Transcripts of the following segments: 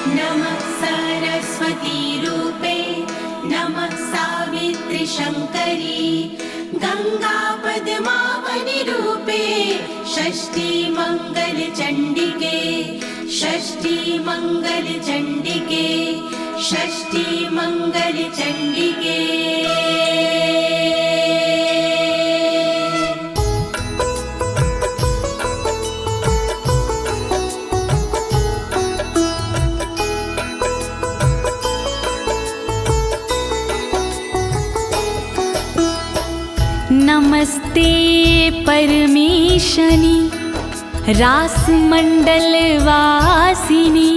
नमः सरस्वती रूपे नमः सावित्री शङ्करी गंगा पद्मावनी रूपे षष्ठी मंगल चंडिके षष्ठी मंगल चंडिके षष्ठी मंगल चंडिके। नमस्ते परमेशनी रासमंडल वासिनी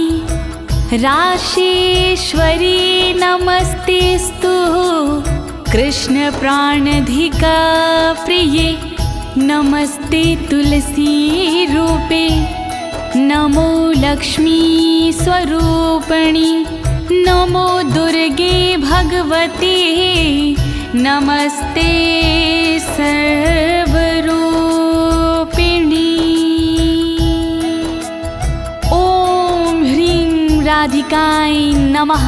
राशेश्वरी नमस्तेस्तु कृष्ण प्राणधिका प्रिये नमस्ते तुलसी रूपे नमो लक्ष्मी स्वरूपिणी नमो दुर्गे भगवती नमस्ते सर्वरूपिणी। ओम ह्रीं राधिकाय नमः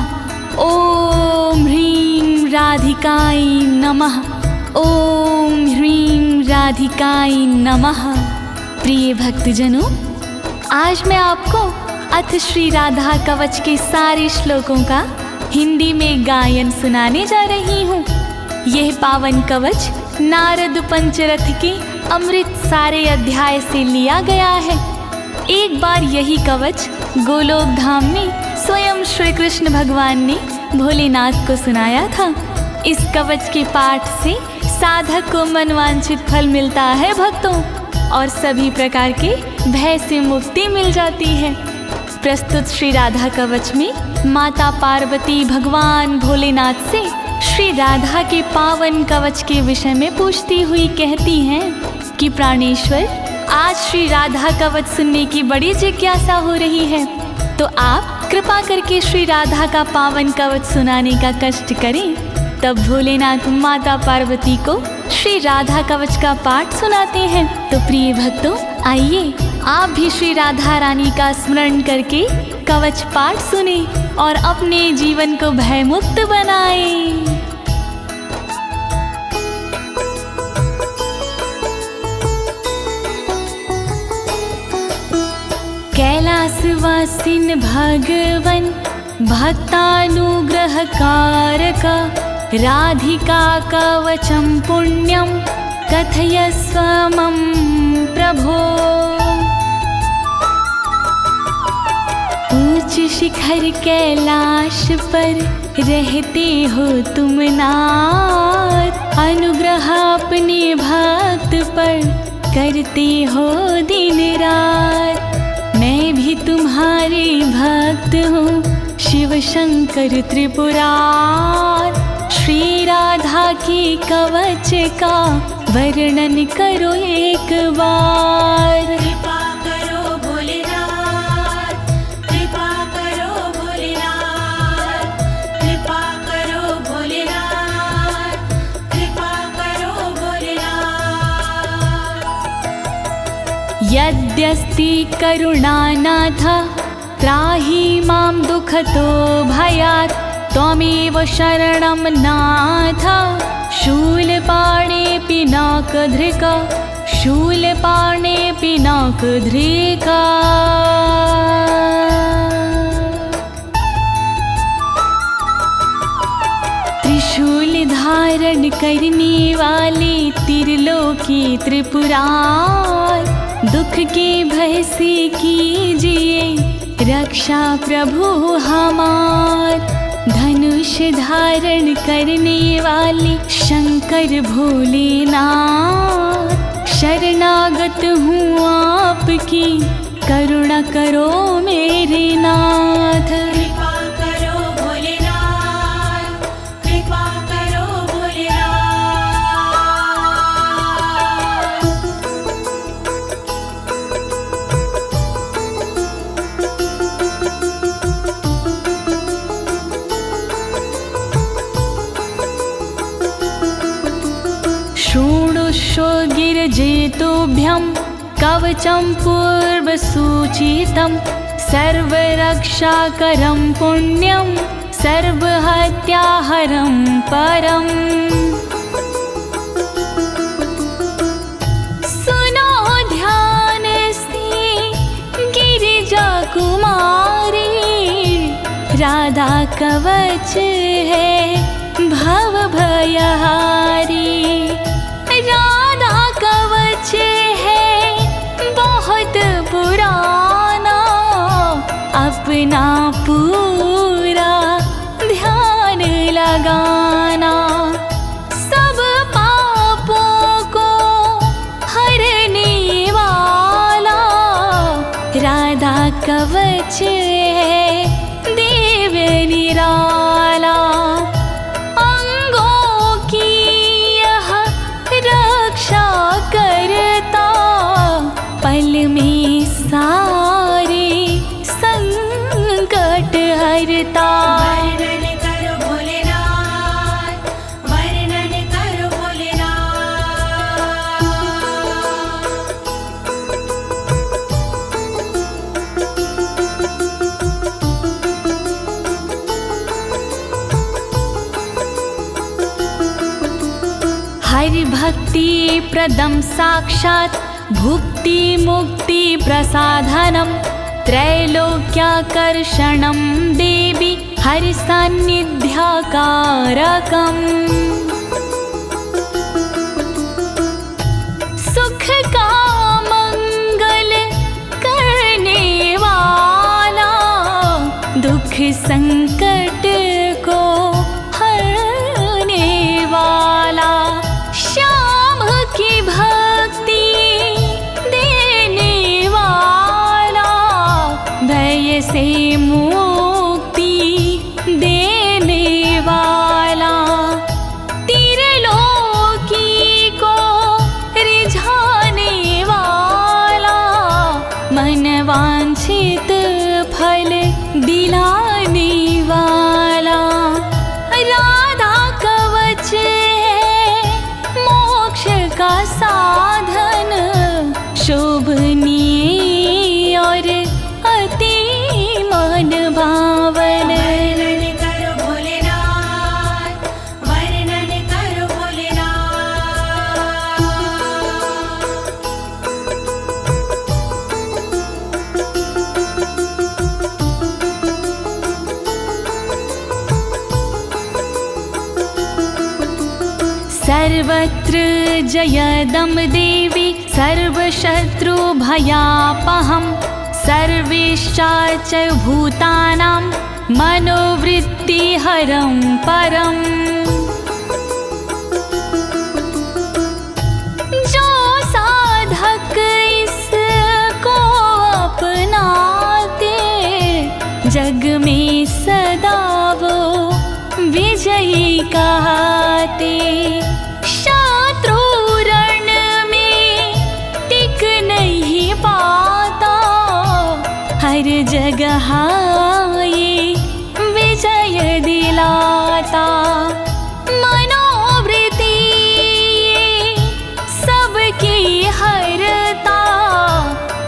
ओम ह्रीं राधिकाय नमः ओम ह्रीं राधिकाय नमः। प्रिय भक्तजनों, आज मैं आपको अथ श्री राधा कवच के सारे श्लोकों का हिंदी में गायन सुनाने जा रही हूँ। यह पावन कवच नारद पंचरथ के अमृत सारे अध्याय से लिया गया है। एक बार यही कवच गोलोक धाम में स्वयं श्री कृष्ण भगवान ने भोलेनाथ को सुनाया था। इस कवच के पाठ से साधक को मनवांछित फल मिलता है भक्तों, और सभी प्रकार के भय से मुक्ति मिल जाती है। प्रस्तुत श्री राधा कवच में माता पार्वती भगवान भोलेनाथ से श्री राधा के पावन कवच के विषय में पूछती हुई कहती हैं कि प्राणेश्वर, आज श्री राधा कवच सुनने की बड़ी जिज्ञासा हो रही है, तो आप कृपा करके श्री राधा का पावन कवच सुनाने का कष्ट करें। तब भोलेनाथ माता पार्वती को श्री राधा कवच का पाठ सुनाते हैं। तो प्रिय भक्तों, आइए आप भी श्री राधा रानी का स्मरण करके कवच पाठ सुने और अपने जीवन को भयमुक्त बनाएं। कैलासवासिन भगवन भक्तानुग्रहकारक राधिका कवचम पुण्यम कथयस्व मम प्रभो। ऊंच शिखर कैलाश पर रहते हो तुम नाथ, अनुग्रह अपने भक्त पर करते हो दिन रात। मैं भी तुम्हारे भक्त हूँ शिव शंकर त्रिपुरार, श्री राधा के कवच का वर्णन करो एक बार। कृपा करो भोलेनाथ, कृपा करो भोलेनाथ, कृपा करो भोलेनाथ, कृपा करो भोलेनाथ। यद्यस्ति करुणानाथ त्राहि मां दुःखतो भयात्, त्वमेव शरणं नाथ शूलपाणे पिनाकधृका शूलपाणे पिनाकधृका। त्रिशूल धारण करने वाले त्रिलोकी त्रिपुरार, दुख के भय से कीजिए रक्षा प्रभु हमार। धनुष धारण करने वाले शंकर भोलेनाथ, शरणागत हूँ आपकी करुणा करो मेरे नाथ। कृपा करो भोलेनाथ, कृपा करो भोलेनाथ। शृणुष्व गिरिजेतुभ्यं कवचं पूर्वसूचितं, सर्वरक्षाकरं पुण्यं सर्वहत्याहरं परम्। सुनो ध्यान से गिरिजा कुमारी, राधा कवच है भव भयहारी। राधा कवच है बहुत पुराना, अपना पूरा ध्यान लगाना। सब पापों को हरने वाला राधा कवच है देव निराला। अंगों की यह रक्षा करता, पल में सारे संकट हरता। वर्णन करो भोलेनाथ, वर्णन करो भोलेनाथ। हरि भक्ति प्रदम साक्षात् भुक्ति मुक्ति प्रसाधनम्। त्रैलोक्याकर्षणं देवी हरि सान्निध्यकारकम्। सुख का मंगल करने वाला, दुख संकट को हरने वाला। श्याम की भक्ति देने वाला, भय से मुक्ति देने वाला। त्रिलोकी को रिझाने वाला, मन वांछित फल दिलाने वाला। राधा कवच है मोक्ष का साधन, शोभनीय और अति मन भावन। वर्णन करो भोलेनाथ, वर्णन करो भोलेनाथ। सर्वत्र जयदं देवी सर्वशत्रुभयापहं। सर्वेश्चाच भूतानां मनोवृत्तिहरं परम्। जो साधक इसको अपनाते, जग में सदा वो विजयी कहते। शत्रु रण में टिक नहीं पाता, हर जगह ये विजय दिलाता। मनोवृत्ति सबकी हरता,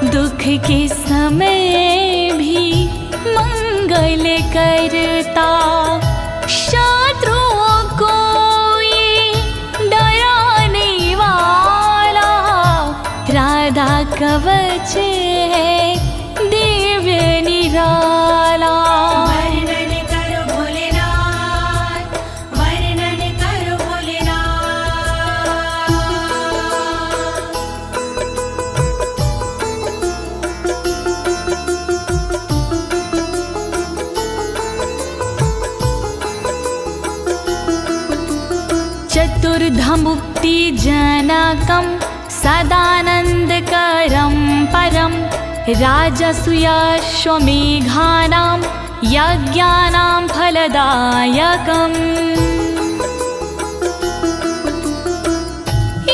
दुख के समय भी मंगल करता। शत्रुओं को ये डराने वाला, राधा कवच है दिव्य निराला। वर्णन करो भोलेनाथ, वर्णन करो भोलेनाथ। चतुर्धमुक्ति जनकं सदानन्दकरं परं। राजसूयाश्वमेघानां यज्ञानां फलदायकम्।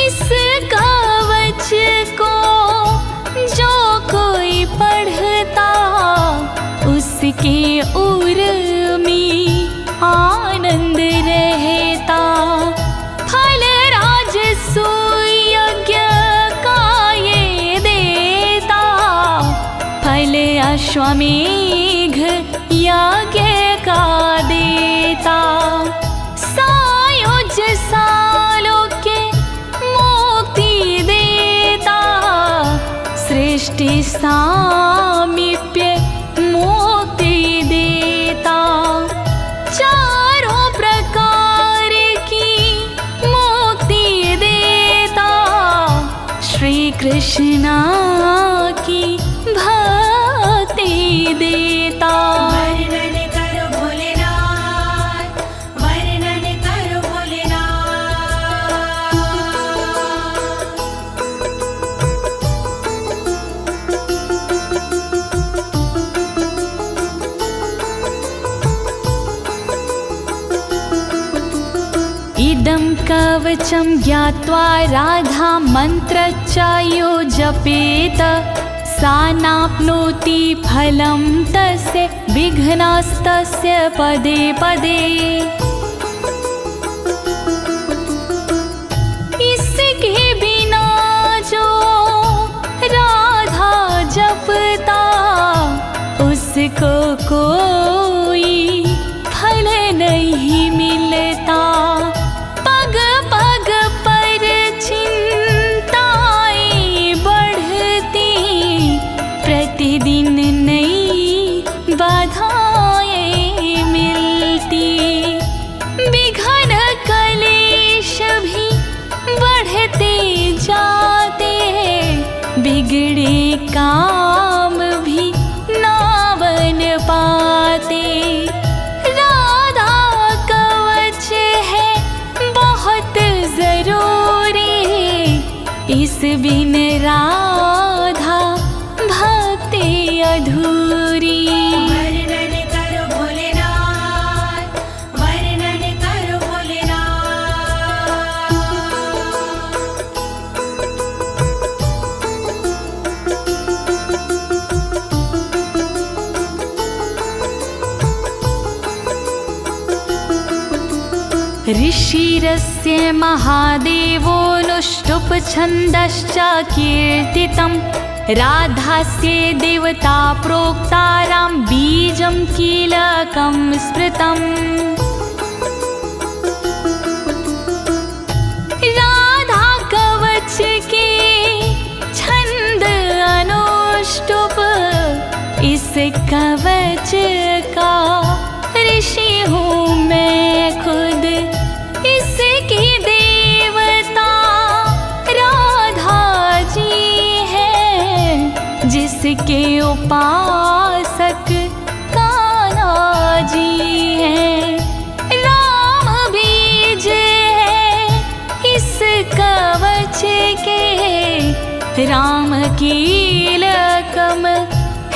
इस कवच को जो कोई पढ़ता, उसके उर में आनंद रहता। फल राजसूय यज्ञ का ये देता, फल अश्वमेघ यज्ञ का देता, सायुज सालोक्य मुक्ति देता, सृष्टि सामीप्य मुक्ति देता, चारों प्रकार की मुक्ति देता, श्री कृष्ण की भक्ति देता। वर्णन करो भोलेनाथ, वर्णन करो भोलेनाथ। इदं कवचं ज्ञात्वा राधा मन्त्रच्चायो जपेत, सा नाप्नोति फलं तस्य विघ्नास्तस्य पदे पदे। इसके बिना जो राधा जपता, उसको कोई फल नहीं मिलता। पग पग पर चिंताएं बढ़ती, प्रतिदिन नई बाधाएं मिलती, विघ्न कलेश भी बढ़ते जाते, बिगड़े काम भी ना बन पाते। राधा कवच है बहुत जरूरी, इस बिन राधा भक्ति अधूरी। वर्णन करो भोलेनाथ, वर्णन करो भोलेनाथ। ऋषिरस्य महादेवोऽनुष्टुप् छन्दश्च कीर्तितं, राधास्य देवता प्रोक्तारां बीजं कीलकं स्मृतम्। राधा कवच के छंद अनुष्टुप, इस कवच का ऋषि हूँ मैं खुद, इसकी देवता राधा जी है, जिसके उपासक कान्हा जी हैं। राम बीज है इस कवच के, राम कीलकम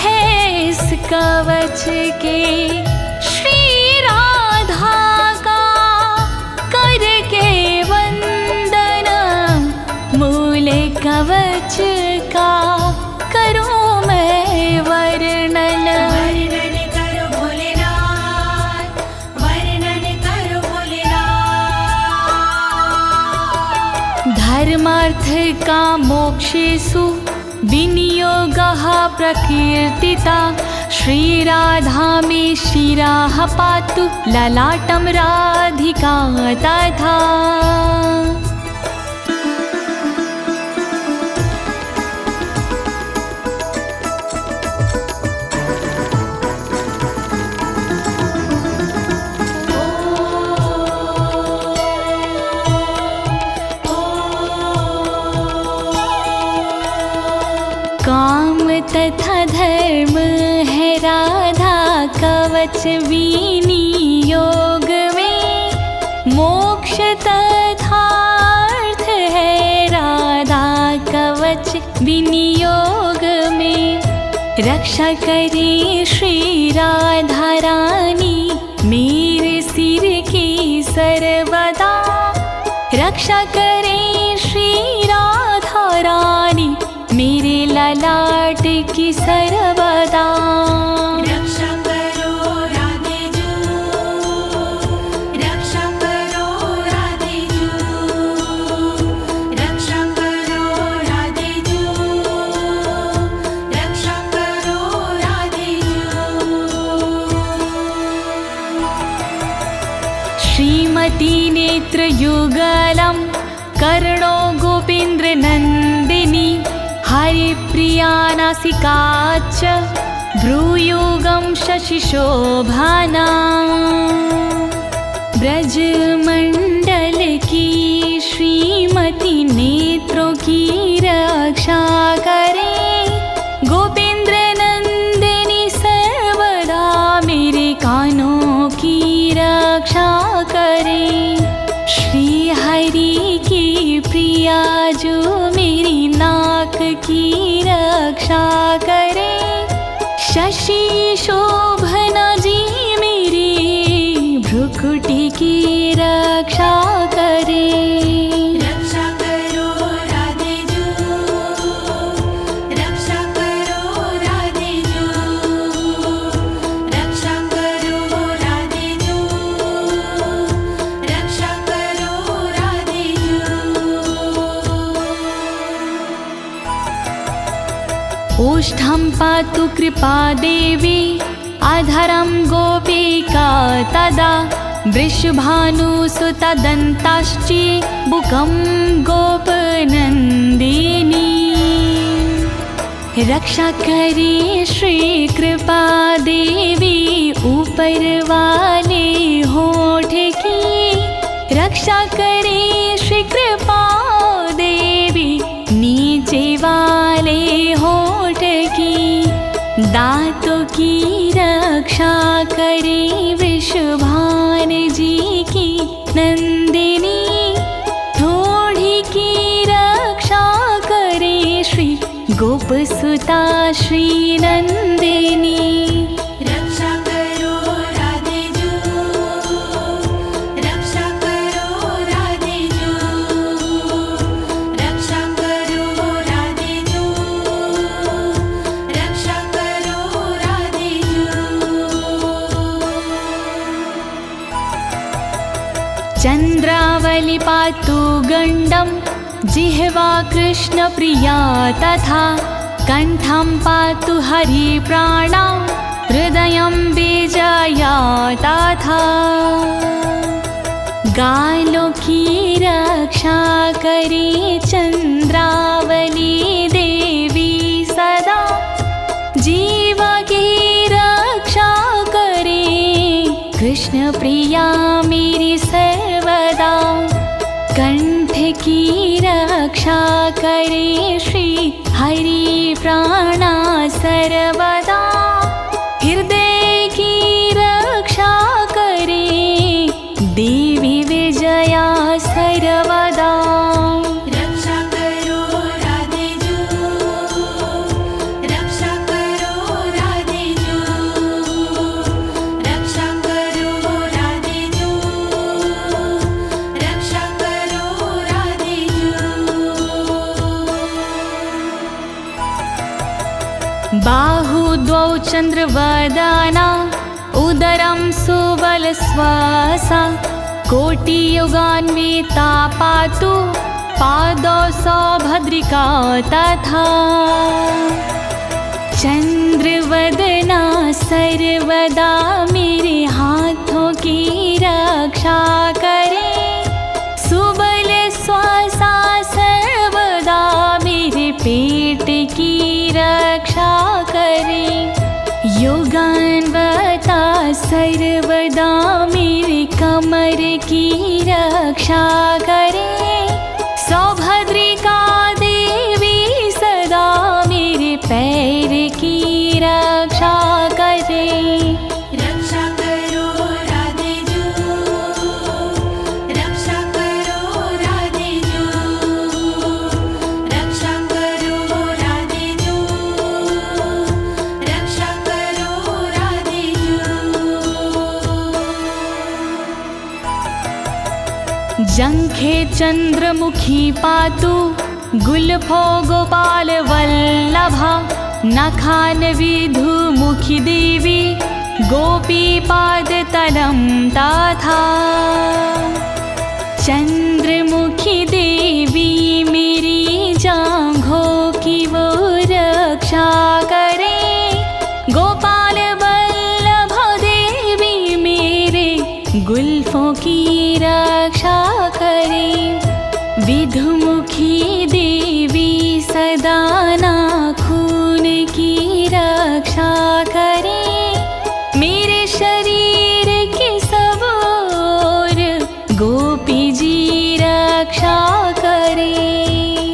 है इस कवच के। श्री राधा का करके वंदन, मूल कवच का करूं मैं वर्णन। वर्णन करो भोलेनाथ, वर्णन करो भोलेनाथ। धर्मार्थ का मोक्षेषु विनियोगः प्रकीर्तिता, श्रीराधा मे शिरः पातु ललाटं राधिका तथा। काम तथा धर्म है राधा कवच विनियोग में, मोक्ष तथा अर्थ है राधा कवच विनियोग में। रक्षा करे श्री राधा रानी मेरे सिर की सर्वदा, रक्षा करे श्री राधा रानी मेरे ललाट की सर्वदा। रक्षा करो राधे जू, रक्षा करो राधे जू, रक्षा करो राधे जू, रक्षा करो कोटिनेत्रयुगलं कर्णो गोपेन्द्रनन्दिनी हरिप्रिया नासिका च भ्रूयुगं शशिशोभना ब्रजमंडल की श्रीमती नेत्रों की रक्षा करे गोपेंद्र नंदिनी सर्वदा मेरे कानों की रक्षा करे श्री हरि की प्रिया जो मेरी नाक की रक्षा करे शशि शोभना जी मेरी भ्रुकुटी की रक्षा करे रक्षा करो राधे जू रक्षा करो राधे जू रक्षा करो राधे जू रक्षा करो राधे जू ओष्ठं पातु कृपा देवी अधरं गोपिका तदा वृषभानुसुतदन्ताश्ची बुकं गोपनन्दिनी रक्षा करे श्री कृपा देवी ऊपर वाले होठ की रक्षा करे श्री कृपा देवी नीचे वाले होठ की दांतों की रक्षा करे वृषभान जी की नंदिनी थोड़ी की रक्षा करे श्री गोपसुता श्री नंदिनी रक्षा करो राधे जू रक्षा करो राधे जू रक्षा करो राधे जू रक्षा करो राधे जू चंद्रावली पातु गंडम जिह्वा कृष्ण प्रिया तथा कंठं पातु हरि प्राणा हृदयं विजया तथा गालों की रक्षा करे चंद्रावली देवी सदा जीव की रक्षा करे कृष्ण प्रिया मेरी सर्वदा कंठ की रक्षा करे श्री हरि प्राणा सर्वदा हृदय की रक्षा करे देवी विजया सर्वदा रक्षा करो राधे जू रक्षा करो राधे जू रक्षा करो राधे जू रक्षा करो राधे जू बाहु द्वौ चंद्रवदना उदरं सुबलश्वासा कोटियुगान्विता पातु पादौ सौभद्रिका तथा चंद्रवदना सर्वदा मेरे हाथों की रक्षा करे सुबल श्वासा सर्वदा मेरे पेट की रक्षा करे योगान्वता सर्वदा मेरे कमर की रक्षा करे सौभद्रिका देवी सदा मेरे पैर की रक्षा करे रक्षा करो राधे जू रक्षा करो राधे जू रक्षा करो राधे जू रक्षा करो राधे जू जंघे चंद्रमुखी पातु गुल्फो गोपाल वल्लभा नखान विधुमुखी देवी गोपी पाद तलं तथा चंद्रमुखी देवी मेरी जांघों की वो रक्षा करे गोपाल वल्लभ देवी मेरे गुल्फों की रक्षा करे। विधुमुखी देवी सदा नाखून की रक्षा करे। मेरे शरीर के सब ओर गोपी जी रक्षा करे।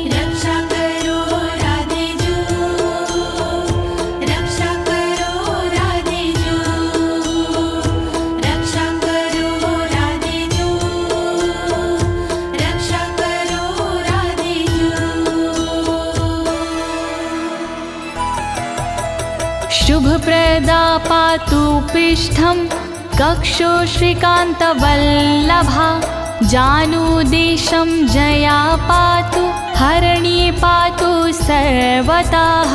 रक्षा करो राधे जू, रक्षा करो राधे जू, रक्षा करो राधे जू, रक्षा करो राधे जू। शुभप्रदा पातु पृष्ठं कक्षो श्रीकान्तवल्लभा। जानुदेशं जया पातु हरिणी पातु सर्वतः।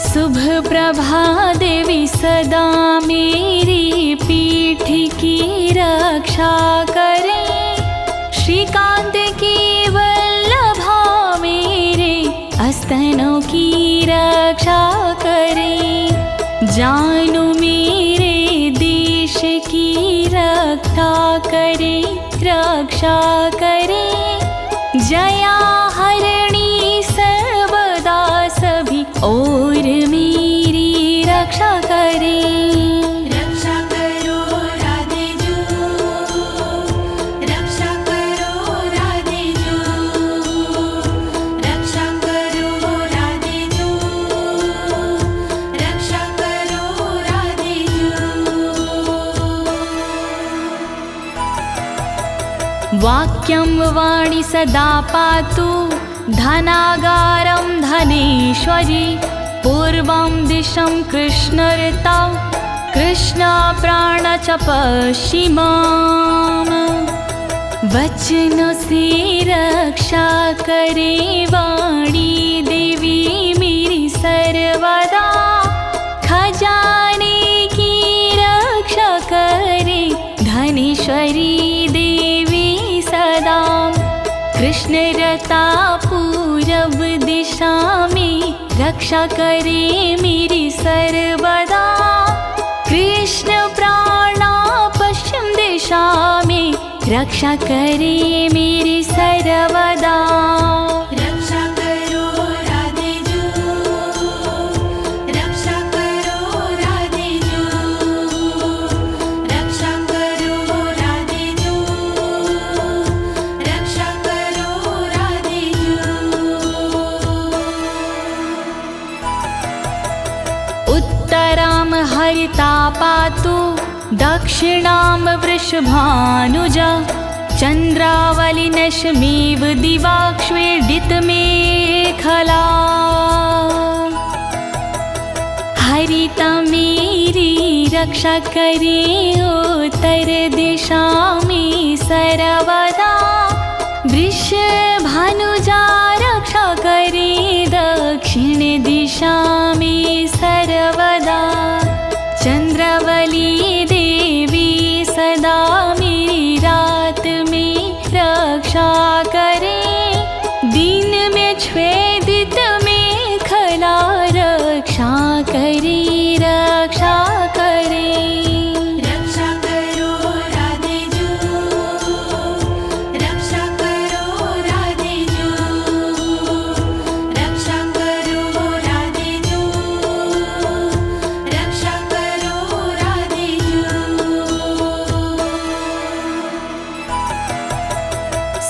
शुभप्रभा देवी सदा मेरी पीठ की रक्षा करे। श्रीकांत की वल्लभा मेरे स्तनों की रक्षा करे। जानू मेरे देश की रक्षा करे, रक्षा करे। जया हरिणी सर्वदा सभी और मेरी रक्षा करे। रक्षा करो राधे जू, रक्षा करो राधे जू, रक्षा करो राधे जू, रक्षा करो राधे जू। वाक्यं वाणी सदा पातु धनागारं धनेश्वरी। पूर्वं दिशं कृष्णऋतौ कृष्णप्राण च पश्चिमाम्। वचनों से रक्षा करे वाणी देवी मेरी सर्वदा। खजाने की रक्षा करे धनेश्वरी देवी सदा। कृष्णरता पूरब दिशा में रक्षा करे मेरी सर्वदा। कृष्ण प्राणा पश्चिम दिशा में रक्षा करे मेरी सर्वदा। रक्षा करो राधे जू, रक्षा करो राधे जू, रक्षा करो राधे जू, रक्षा करो राधे जू। उत्तरां हरिता पातु दक्षिणां वृषभानुजा। चन्द्रावलिनशमेव दिवाक्ष्वेडितमेखला। हरिता मेरी रक्षा करे उत्तर दिशा में सर्वदा। वृषभानुजा रक्षा करे दक्षिण दिशा में सर्वदा। चंद्रावली देवी सदा मेरी रात में रक्षा करे। दिन में छेदित में खला रक्षा करे, रक्षा करे। रक्षा करो राधे जू, रक्षा करो राधे जू, रक्षा करो राधे जू, रक्षा करो राधे जू।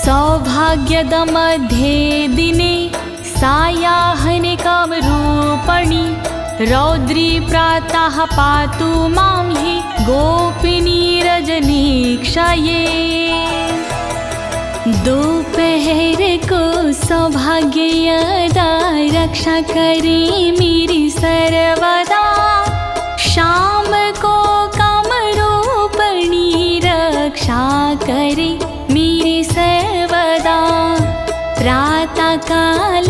सौभाग्यद मध्ये दिने सायाह्निकं रूपणि। रौद्री प्रातः पातु मां हि गोपिनी रजनीक्षये। दोपहर को सौभाग्यदा रक्षा करे मेरी सर्वदा। शाम को कामरूपिणी रक्षा करे मेरी सर्वदा। प्रातः काल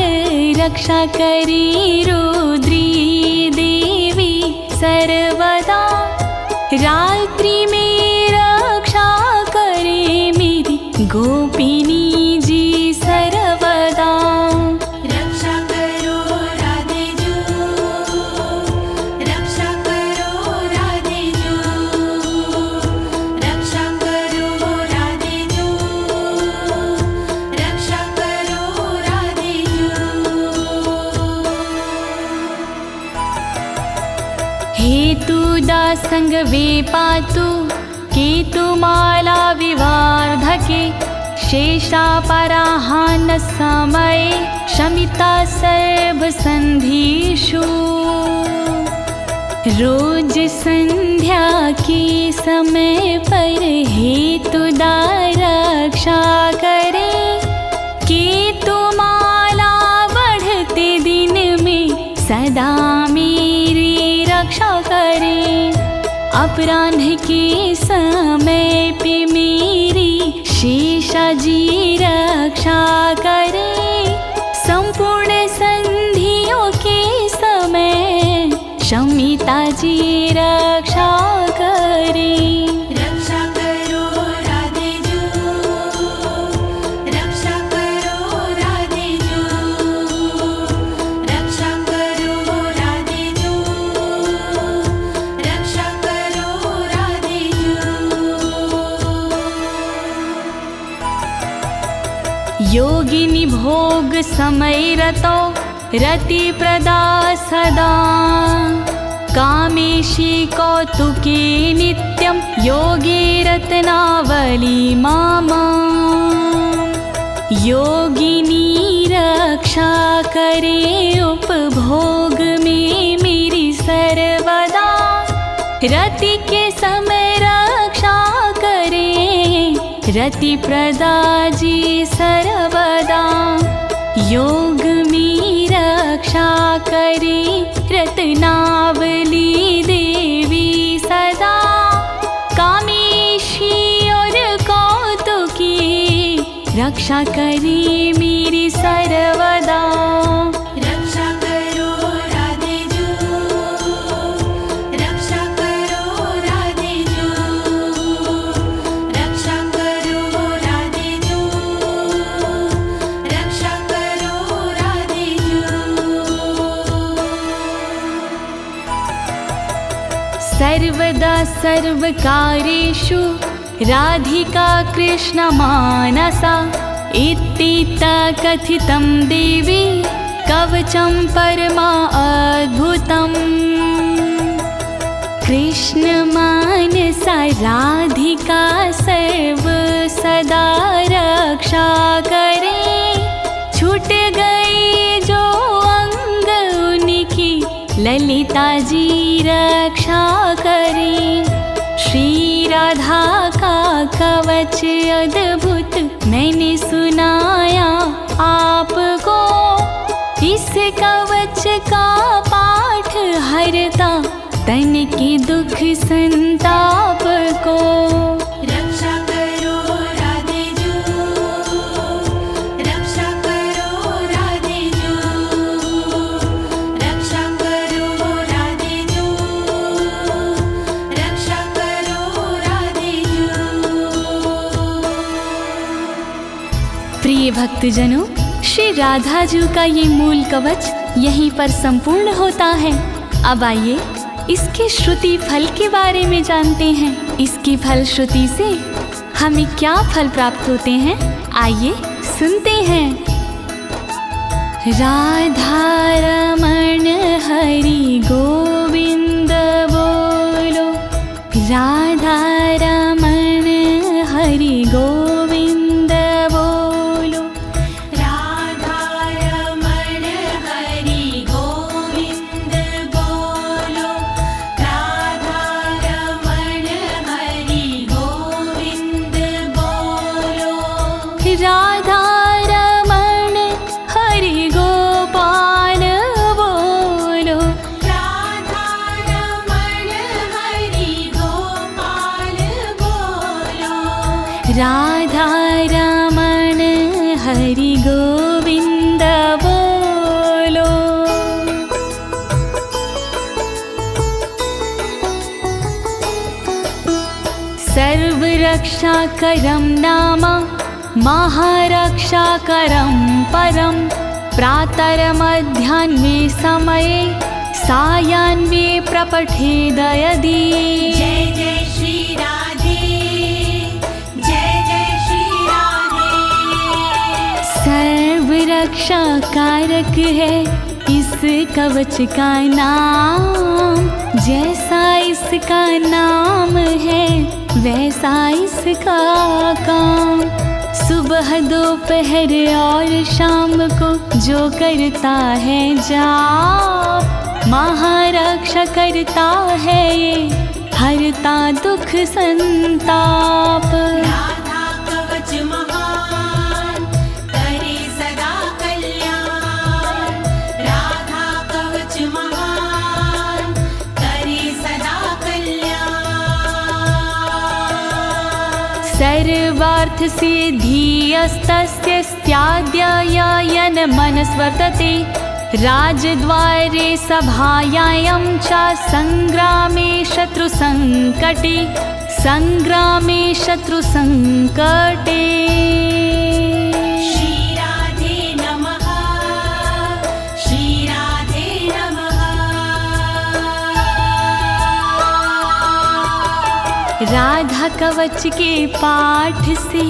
रक्षा करे रुद्री देवी सर्वदा। रात्रि में रक्षा करे मेरी गोपिनी जी सर्वदा। रक्षा करो राधे जू, रक्षा करो राधे जू, रक्षा हेतु दासंग वे पातु केतुमाला विवार्धके शेषापराहान समये शमिता सर्वसन्धिषु। रोज संध्या के समय पर हेतुदा रक्षा करे, केतुमाला बढ़ते दिन में सदा मेरी रक्षा करे। अपराह्न के समय पे मेरी शेषाजी रक्षा करे, संपूर्ण संधियों के समय शमिता जी रक्षा करे। रक्षा करो राधे जू, रक्षा करो राधे जू, रक्षा करो राधे जू, रक्षा करो राधे जू। योगिनी भोग समय रतो रति प्रदा सदा, कामेशी कौतुके नित्यं योगे रत्नावली मामा। योगिनी रक्षा करे उपभोग में मेरी सर्वदा, रति के समय रक्षा करे रति प्रदा जी सर्वदा। योग में रक्षा करे रत्नावली देवी सदा, कामेशी और कौतुकी रक्षा करे मेरी सर्वदा। रक्षा करो राधे जू, रक्षा करो राधे जू, रक्षा करो राधे जू, रक्षा करो राधे जू। सर्वदा सर्वकार्येषु राधिका कृष्ण मानसा, इत्थिता कथितं देवी कवचं परमा अद्भुतम्। कृष्ण मानसा राधिका सर्व सदा रक्षा करे, छूट गई जो अंग उनकी ललिता जी रक्षा करे। श्री राधा का कवच अद्भुत मैंने सुनाया आपको, इस कवच का पाठ हरता तन के दुख संताप को। रक्षा करो राधे जू, रक्षा करो राधे जू, रक्षा करो राधे जू, रक्षा करो राधे जू। प्रिय भक्तजनों, श्री राधा जी का ये मूल कवच यहीं पर संपूर्ण होता है। अब आइए इसके श्रुति फल के बारे में जानते हैं। इसकी फल श्रुति से हमें क्या फल प्राप्त होते हैं, आइए सुनते हैं। राधा रमण हरि गोविंद बोलो, राधा रमण हरि गोविंद बोलो, राधा रमण हरि गोविंद बोलो, राधा रमण हरि गोविंद बोलो, राधा रमण हरि गोपाल बोलो, राधा रमण हरि गोपाल बोलो, राधा रमण हरि गोविंद बोलो। सर्वरक्षाकरं नाम महारक्षाकरं परं, प्रातर्मध्याह्ने समये सायाह्ने प्रपठेद यदि। जय जय श्री राधे, जय जय श्री राधे। सर्वरक्षा कारक है इस कवच का नाम, जैसा इसका नाम है वैसा इसका काम। सुबह दोपहर और शाम को जो करता है जाप, महारक्षा करता है ये, हरता दुख संताप। राधा कवच महान करे सदा कल्याण, राधा कवच महान करे सदा कल्याण। सर्वार्थ सिद्धिस्तस्य स्याद्ययन मनस्वर्तते, राजद्वारे सभायां च संग्रामे शत्रुसंकटे, संग्रामे शत्रुसंकटे। श्री राधे नमः, श्री राधे नमः। राधा कवच के पाठ से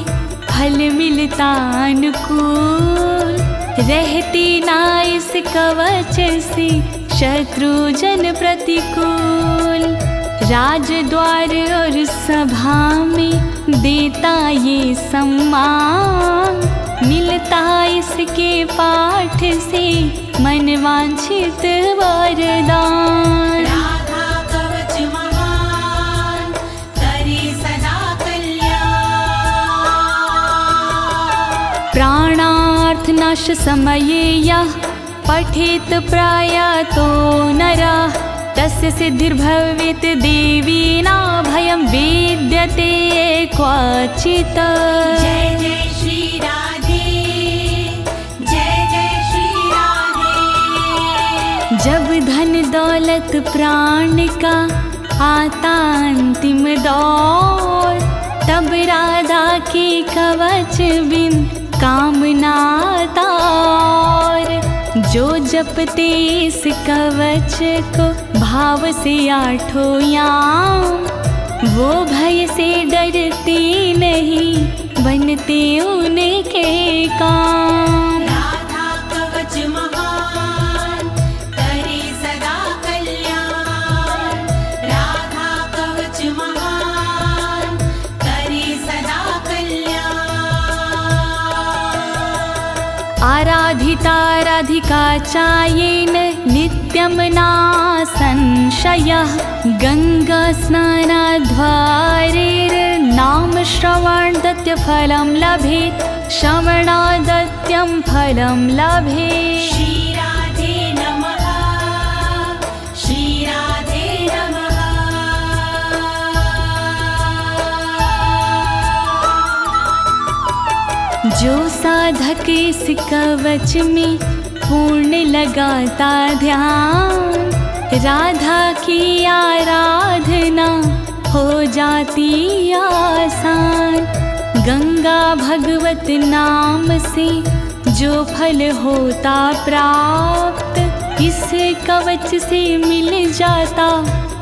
फल मिलता अनुकूल, रहती ना इस कवच से शत्रु जन प्रतिकूल। राजद्वार और सभा में देता ये सम्मान, मिलता इसके पाठ से मनवांछित वरदान। राधा कवच महान करे सदा कल्याण, प्राणार्थनाश समये यः पठेत प्रयातो नरः, तस्य सिद्धिर्भवेत् देवी न भयं विद्यते क्वचित्। जय जय श्री राधे, जय जय श्री राधे। जब धन दौलत प्राण का आता अंतिम दौर, तब राधा के कवच बिन कामना तार। जो जपते इस कवच को भाव से आठों याम, वो भय से डरते नहीं, बनते उनके काम। राधा कवच महान करे सदा कल्याण, राधा कवच महान करे सदा कल्याण। आराधिता राधिका चायेन नित्यं ना संशयः, गंगा स्नानाद्वारेर्नाम श्रवणादत्य फलं लभेत्, श्रवणादत्यं फलं लभेत्। श्री राधे नमः, श्री राधे नमः। जो साधक इस कवच में पूर्ण लगाता ध्यान, राधा की आराधना हो जाती आसान। गंगा भगवत नाम से जो फल होता प्राप्त, इस कवच से मिल जाता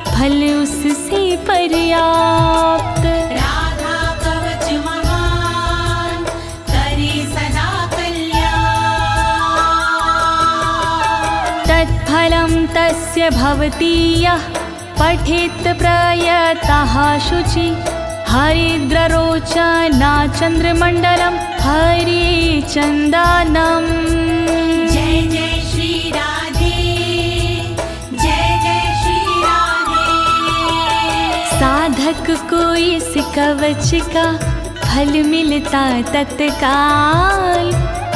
फल उससे पर्याप्त। राधा कवच महान करे सदा कल्याण, तत्फलं तस्य भवति यः पठेत् प्रयतः शुचि, हरिद्ररोचना चन्द्रमण्डलं हरिचन्दनम्। जय जय श्री राधे, जय जय श्री राधे। साधक को इस कवच का फल मिलता तत्काल,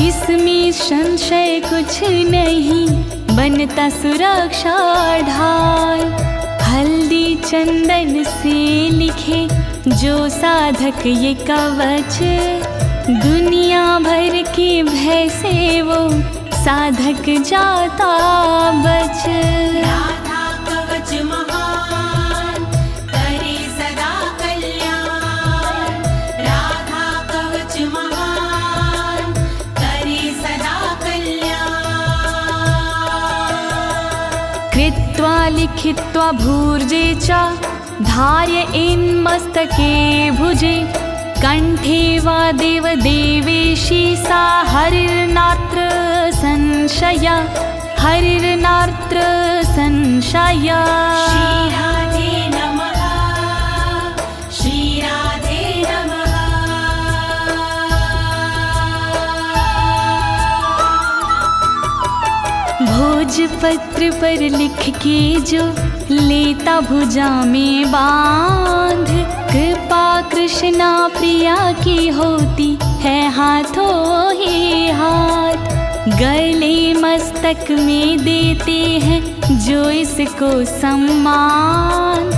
इसमें संशय कुछ नहीं, बनता सुरक्षा ढाल। हल्दी चंदन से लिखे जो साधक ये कवच, दुनिया भर के भय से वो साधक जाता बच। राधा कवच महान करे सदा कल्याण, राधा कवच महान करे सदा कल्याण। कृत्वा लिखित्वा भूर्जे च धार्य इन्मस्तके भुजे, कंठे वा देव देवेशी सा हरिर्नात्र संशय, हरिर्नात्र संशय। श्री पत्र पर लिख के जो लेता भुजा में बांध, कृपा कृष्णा प्रिया की होती है हाथों ही हाथ। गले मस्तक में देते हैं जो इसको सम्मान,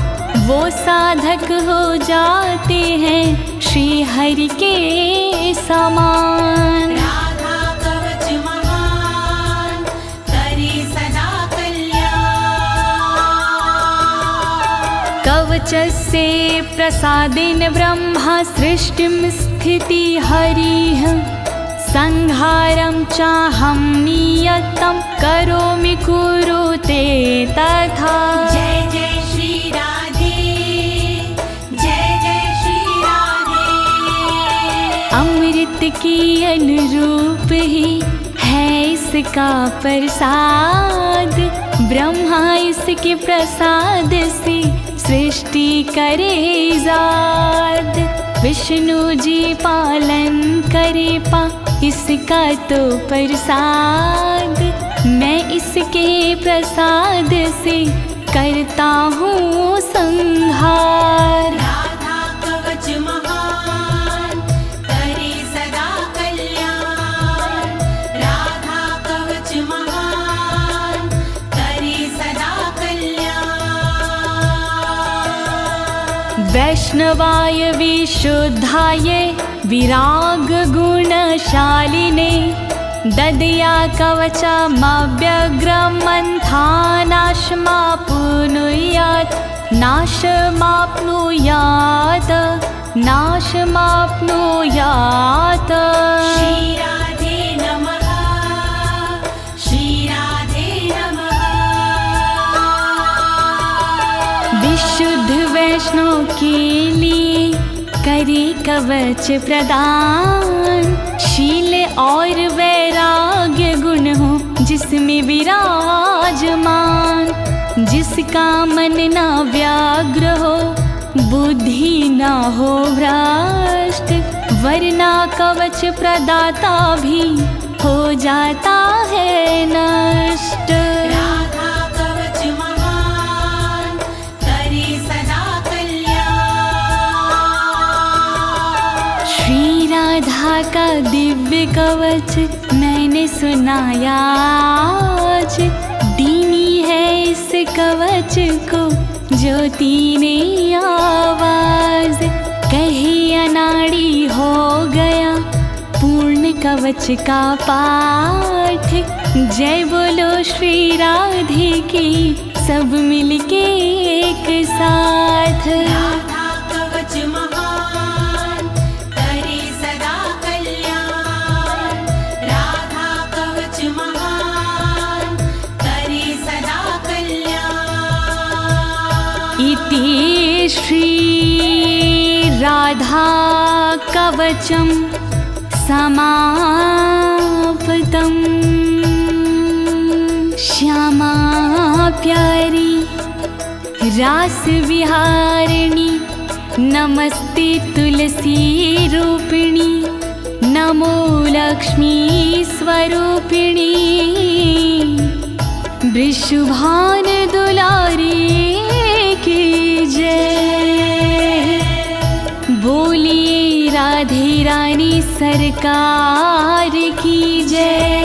वो साधक हो जाते हैं श्री हरि के समान। राधा कवच महान करे सदा कल्याण। कवचस्य प्रसादेन ब्रह्मा सृष्टिं स्थिति हरिः, संहारं चाहं नियतं करोमि कुरुते तथा। जय जय श्री राधे, जय जय श्री राधे। अमृत के अनुरूप ही है इसका प्रसाद, ब्रह्मा इसके प्रसाद से सृष्टि करे जाद। विष्णु जी पालन करे पा इसका तो प्रसाद, मैं इसके प्रसाद से करता हूँ संहार। राधा कवच महान करे सदा कल्याण। राधा कवच महान करे सदा कल्याण। वैष्णवाय विशुद्धाय विराग गुणशालिने, ददया कवचमव्यग्रमन्थानाशमाप्नुयात्, नाशमाप्नुयात्, नाशमाप्नुयात्। श्री राधे नमः, श्री राधे नमः। विशुद्ध वैष्णव के लिए करे कवच प्रदान, शील और वैराग्य गुण हो जिसमें विराजमान। जिसका मन ना व्याग्र हो, बुद्धि ना हो भ्रष्ट, वरना कवच प्रदाता भी हो जाता है नष्ट। राधा कवच महान करे सदा कल्याण। श्री राधा का दिव्य कवच मैंने सुनाया आज, दीनी है इस कवच को ज्योति ने आवाज। कहीं अनाड़ी हो गया पूर्ण कवच का पाठ, जय बोलो श्री राधे की सब मिलके एक साथ। राधा कवच महान करे सदा कल्याण। राधा कवच महान करे सदा कल्याण। इति श्री राधा कवचम समाप्तम्। श्यामा प्यारी रास विहारिणी, नमस्ते तुलसी रूपिणी, नमो लक्ष्मी स्वरूपिणी। वृषभान दुलारी की जय, बोलिए राधे रानी सरकार की जय।